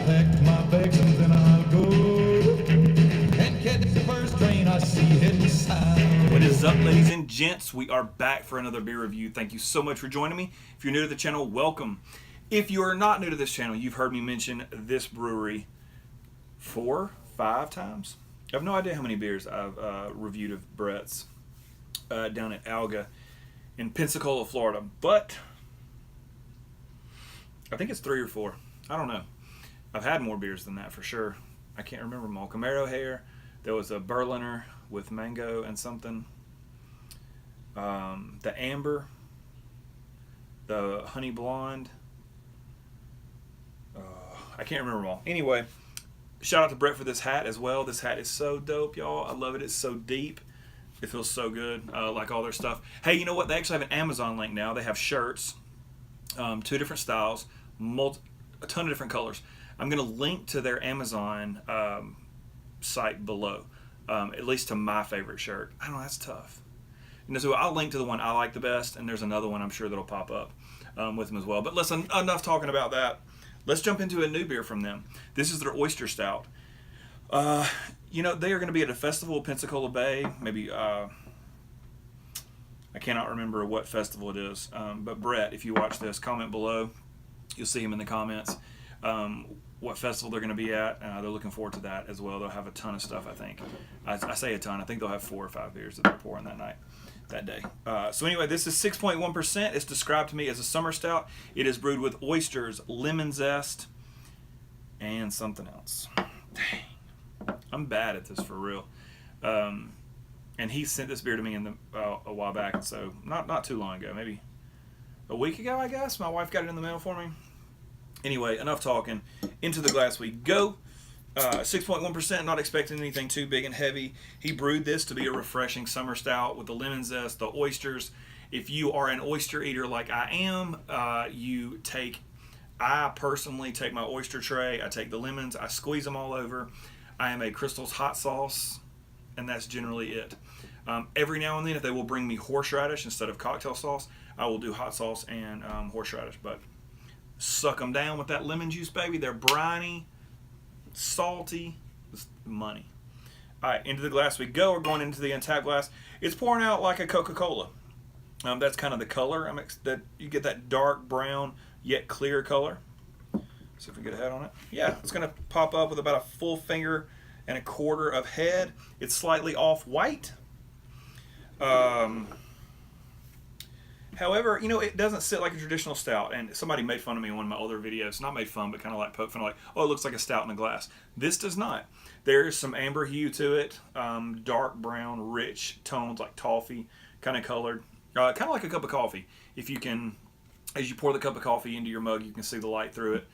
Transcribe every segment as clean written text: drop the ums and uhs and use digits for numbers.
pack my bags and then I'll go and catch the first train I see heading south. What is up, ladies and gents? We are back for another beer review. Thank you so much for joining me. If you're new to the channel, welcome. If you are not new to this channel, you've heard me mention this brewery 4, 5 times. I have no idea how many beers I've reviewed of Brett's down at ALGA in Pensacola, Florida, but I think it's 3 or 4. I don't know. I've had more beers than that for sure. I can't remember them all. Camaro Hair. There was a Berliner with mango and something. The Amber. The Honey Blonde. I can't remember them all. Anyway, shout out to Brett for this hat as well. This hat is so dope, y'all. I love it. It's so deep. It feels so good. Like all their stuff. Hey, you know what? They actually have an Amazon link now. They have shirts. 2 different styles. A ton of different colors. I'm going to link to their Amazon site below. At least to my favorite shirt. I don't know. That's tough. And so I'll link to the one I like the best. And there's another one I'm sure that'll pop up with them as well. But listen, enough talking about that. Let's jump into a new beer from them. This is their Oyster Stout. You know, they are going to be at a festival at Pensacola Bay. Maybe, I cannot remember what festival it is. But Brett, if you watch this, comment below. You'll see him in the comments. What festival they're going to be at. They're looking forward to that as well. They'll have a ton of stuff, I think. I say a ton. I think they'll have 4 or 5 beers that they're pouring that day. So anyway, this is 6.1%. It's described to me as a summer stout. It is brewed with oysters, lemon zest, and something else. Dang. I'm bad at this for real. And he sent this beer to me a while back, so not too long ago, maybe a week ago, I guess. My wife got it in the mail for me. Anyway, enough talking. Into the glass we go. 6.1%, not expecting anything too big and heavy. He brewed this to be a refreshing summer stout with the lemon zest, the oysters. If you are an oyster eater like I am, I personally take my oyster tray, I take the lemons, I squeeze them all over. I am a Crystal's hot sauce, and that's generally it. Every now and then, if they will bring me horseradish instead of cocktail sauce, I will do hot sauce and horseradish. But suck them down with that lemon juice, baby. They're briny, salty. It's money. All right, into the glass we go. We're going into the untapped glass. It's pouring out like a Coca-Cola. That's kind of the color. That you get that dark brown yet clear color. See if we get a head on it. Yeah, it's going to pop up with about a full finger and a quarter of head. It's slightly off white. However, you know, it doesn't sit like a traditional stout. And somebody made fun of me in one of my older videos. Not made fun, but kind of like poke fun, like, oh, it looks like a stout in a glass. This does not. There's some amber hue to it. Dark brown, rich tones like toffee kind of colored. Kind of like a cup of coffee. If you can, as you pour the cup of coffee into your mug, you can see the light through it.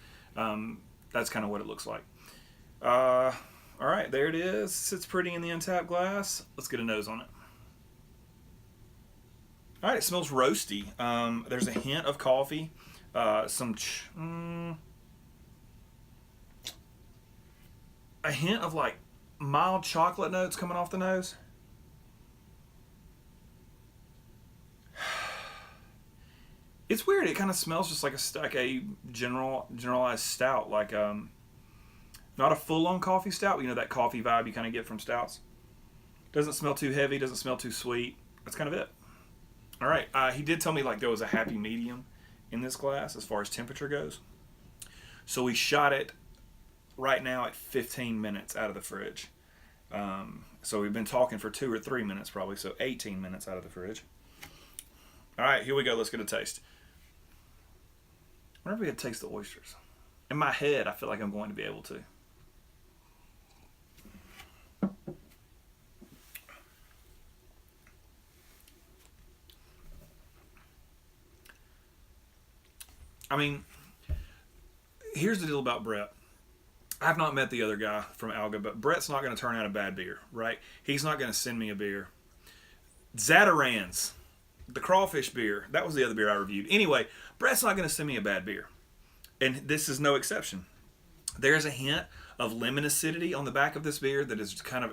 That's kind of what it looks like. All right, there it is. Sits pretty in the untapped glass. Let's get a nose on it. All right, it smells roasty. There's a hint of coffee. A hint of like mild chocolate notes coming off the nose. It's weird. It kind of smells just like a generalized stout, like not a full-on coffee stout, but you know that coffee vibe you kind of get from stouts. Doesn't smell too heavy. Doesn't smell too sweet. That's kind of it. All right. He did tell me like there was a happy medium in this glass as far as temperature goes. So we shot it right now at 15 minutes out of the fridge. So we've been talking for 2 or 3 minutes probably. So 18 minutes out of the fridge. All right, here we go. Let's get a taste. Whenever we had to taste the oysters. In my head, I feel like I'm going to be able to. I mean, here's the deal about Brett. I've not met the other guy from ALGA, but Brett's not going to turn out a bad beer, right? He's not going to send me a beer. Zatarans, the crawfish beer, that was the other beer I reviewed. Anyway, Brett's not going to send me a bad beer. And this is no exception. There's a hint of lemon acidity on the back of this beer that is it kind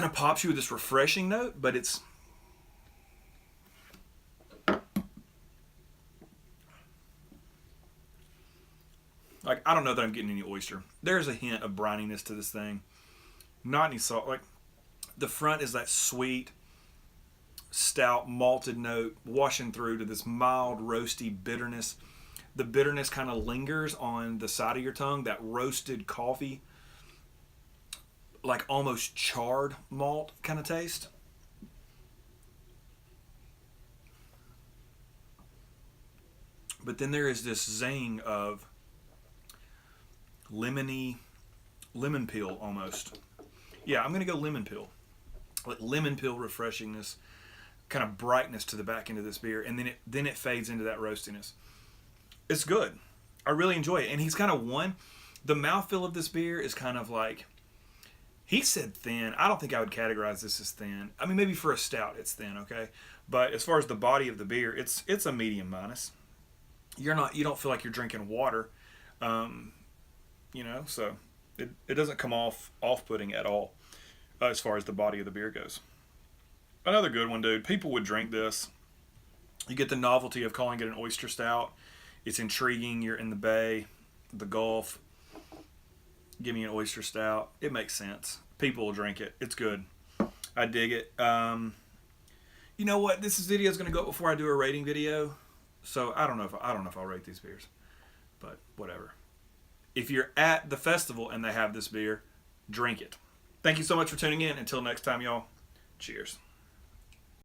of pops you with this refreshing note, but it's Like, I don't know that I'm getting any oyster. There's a hint of brininess to this thing. Not any salt. Like, the front is that sweet, stout, malted note washing through to this mild, roasty bitterness. The bitterness kind of lingers on the side of your tongue, that roasted coffee, like almost charred malt kind of taste. But then there is this zing of lemon peel almost. Yeah, I'm going to go lemon peel. Like lemon peel refreshingness, kind of brightness to the back end of this beer, and then it fades into that roastiness. It's good. I really enjoy it. And he's kind of the mouthfeel of this beer is kind of like, he said thin. I don't think I would categorize this as thin. I mean, maybe for a stout it's thin, okay? But as far as the body of the beer, it's a medium minus. You don't feel like you're drinking water, so it doesn't come off-putting at all as far as the body of the beer goes. Another good one, dude. People would drink this. You get the novelty of calling it an oyster stout. It's intriguing. You're in the bay, the Gulf. Give me an oyster stout. It makes sense. People will drink it. It's good. I dig it. You know what? This video is going to go up before I do a rating video, so I don't know if I'll rate these beers, but whatever. If you're at the festival and they have this beer, drink it. Thank you so much for tuning in. Until next time, y'all. Cheers.